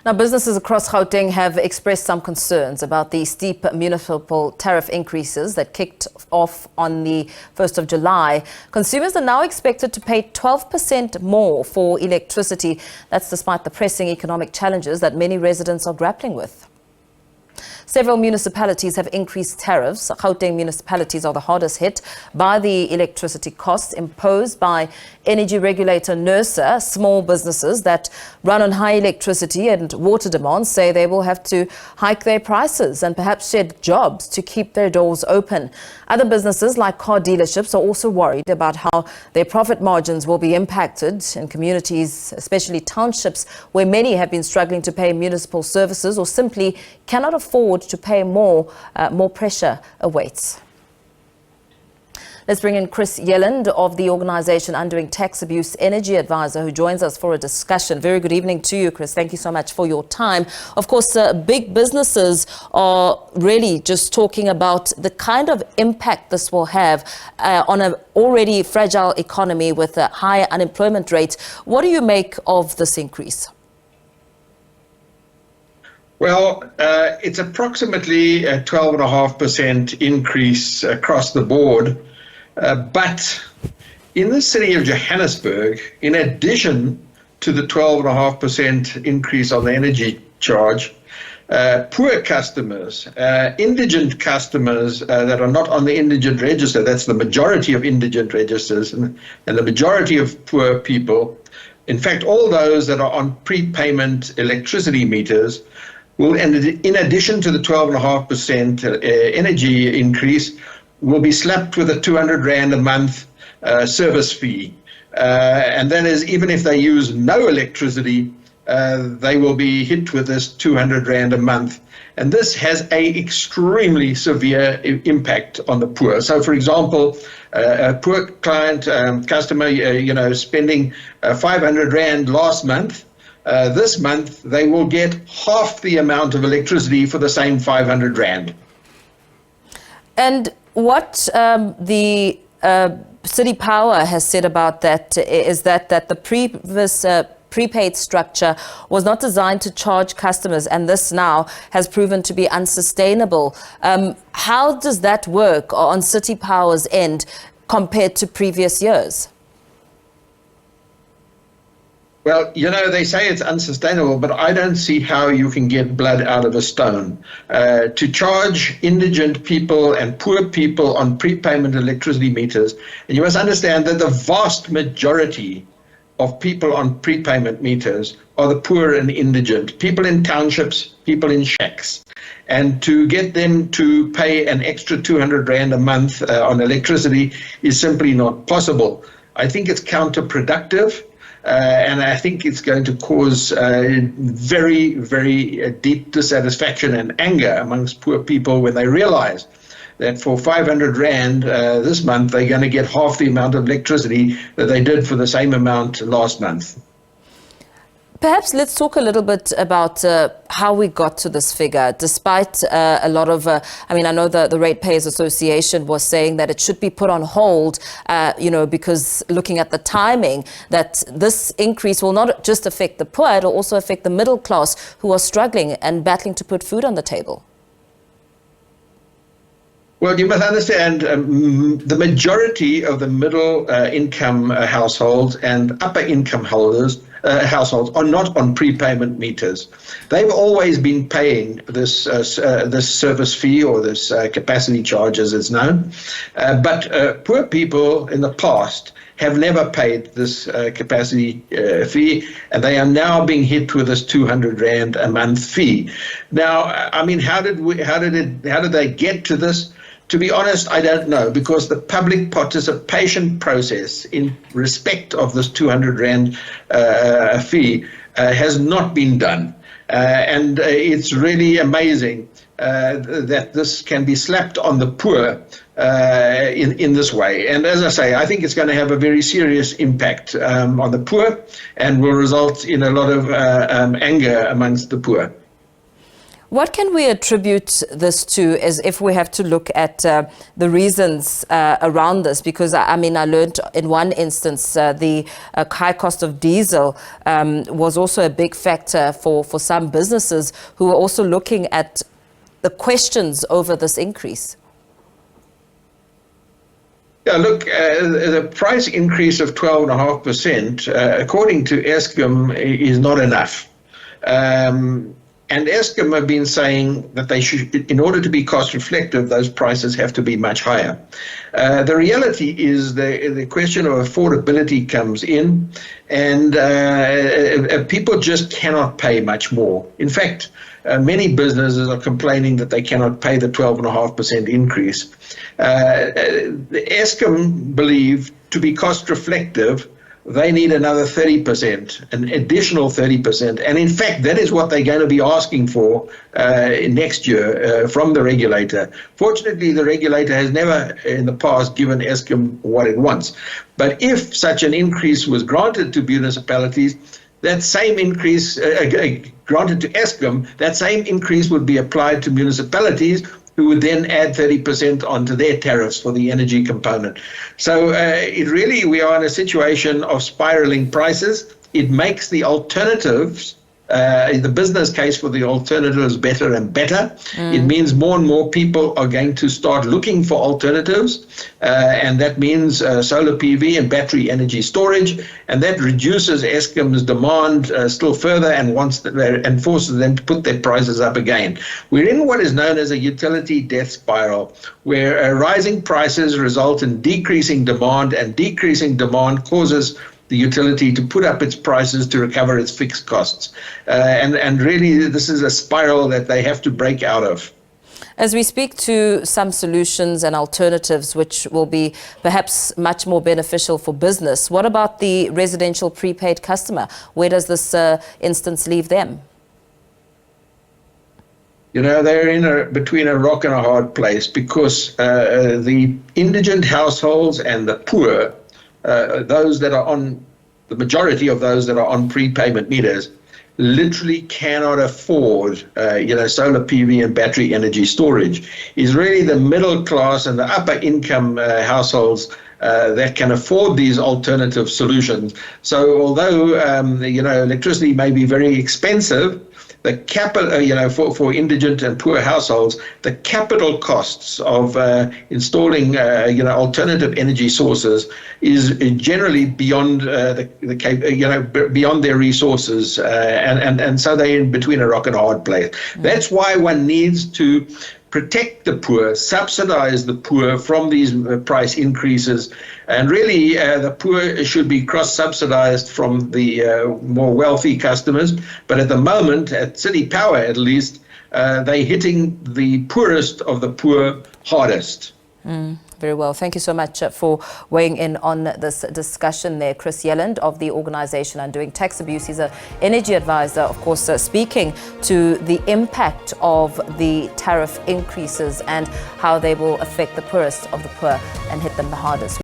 Now, businesses across Gauteng have expressed some concerns about the steep municipal tariff increases that kicked off on the 1st of July. Consumers are now expected to pay 12% more for electricity. That's despite the pressing economic challenges that many residents are grappling with. Several municipalities have increased tariffs. Gauteng municipalities are the hardest hit by the electricity costs imposed by energy regulator NERSA. Small businesses that run on high electricity and water demands say they will have to hike their prices and perhaps shed jobs to keep their doors open. Other businesses like car dealerships are also worried about how their profit margins will be impacted in communities, especially townships, where many have been struggling to pay municipal services or simply cannot afford to pay more pressure awaits. Let's bring in Chris Yelland of the organisation Undoing Tax Abuse Energy Advisor, who joins us for a discussion. Very good evening to you, Chris. Thank you so much for your time. Of course, big businesses are really just talking about the kind of impact this will have on an already fragile economy with a high unemployment rate. What do you make of this increase? Well, it's approximately a 12.5% increase across the board. But in the city of Johannesburg, in addition to the 12.5% increase on the energy charge, poor customers, indigent customers that are not on the indigent register, that's the majority of indigent registers, and the majority of poor people, in fact, all those that are on prepayment electricity meters, will, in addition to the 12.5% energy increase, will be slapped with a 200 Rand a month service fee. And that is, even if they use no electricity, they will be hit with this 200 Rand a month. And this has an extremely severe impact on the poor. So, for example, a poor client, customer, spending 500 Rand last month, this month they will get half the amount of electricity for the same 500 Rand. And what the City Power has said about that is that the previous prepaid structure was not designed to charge customers, and this now has proven to be unsustainable. How does that work on City Power's end compared to previous years? Well, they say it's unsustainable, but I don't see how you can get blood out of a stone. To charge indigent people and poor people on prepayment electricity meters, and you must understand that the vast majority of people on prepayment meters are the poor and indigent, people in townships, people in shacks. And to get them to pay an extra 200 Rand a month on electricity is simply not possible. I think it's counterproductive. And I think it's going to cause very, very deep dissatisfaction and anger amongst poor people when they realize that for 500 Rand this month, they're going to get half the amount of electricity that they did for the same amount last month. Perhaps let's talk a little bit about how we got to this figure, despite a lot of, I know the Ratepayers Association was saying that it should be put on hold, because looking at the timing, that this increase will not just affect the poor, it will also affect the middle class who are struggling and battling to put food on the table. Well, you must understand the majority of the middle income households and upper income households are not on prepayment meters. They've always been paying this service fee or this capacity charge, as it's known. But poor people in the past have never paid this capacity fee, and they are now being hit with this 200 Rand a month fee. Now, how did they get to this? To be honest, I don't know, because the public participation process in respect of this 200 Rand fee has not been done. And it's really amazing that this can be slapped on the poor in this way. And as I say, I think it's going to have a very serious impact on the poor and will result in a lot of anger amongst the poor. What can we attribute this to, as if we have to look at the reasons around this? Because, I mean, I learned in one instance the high cost of diesel was also a big factor for some businesses who are also looking at the questions over this increase. Yeah, look, the price increase of 12.5%, according to Eskom, is not enough. And Eskom have been saying that they should, in order to be cost reflective, those prices have to be much higher. The reality is the question of affordability comes in, and people just cannot pay much more. In fact, many businesses are complaining that they cannot pay the 12.5% increase. The Eskom believe to be cost reflective, they need another 30%, an additional 30%. And in fact, that is what they're going to be asking for next year from the regulator. Fortunately, the regulator has never in the past given Eskom what it wants. But if such an increase was granted to municipalities, that same increase granted to Eskom, that same increase would be applied to municipalities, who would then add 30% onto their tariffs for the energy component. So we are in a situation of spiraling prices. It makes the alternatives, the business case for the alternatives better and better. It means more and more people are going to start looking for alternatives, and that means solar PV and battery energy storage, and that reduces Eskom's demand still further and and forces them to put their prices up again. We're in what is known as a utility death spiral, where rising prices result in decreasing demand, and decreasing demand causes the utility to put up its prices to recover its fixed costs. And really, this is a spiral that they have to break out of. As we speak to some solutions and alternatives which will be perhaps much more beneficial for business, what about the residential prepaid customer? Where does this instance leave them? You know, they're between a rock and a hard place, because the indigent households and the poor, those that are on, the majority of those that are on prepayment meters, literally cannot afford, solar PV and battery energy storage. Is really the middle class and the upper income households that can afford these alternative solutions. So although, electricity may be very expensive, the capital, for indigent and poor households, the capital costs of installing, alternative energy sources is generally beyond beyond their resources, and so they're in between a rock and a hard place. That's why one needs to protect the poor, subsidize the poor from these price increases. And really, the poor should be cross-subsidized from the more wealthy customers. But at the moment, at City Power at least, they're hitting the poorest of the poor hardest. Very well. Thank you so much for weighing in on this discussion there. Chris Yelland of the organization Undoing Tax Abuse. He's an energy advisor, of course, speaking to the impact of the tariff increases and how they will affect the poorest of the poor and hit them the hardest.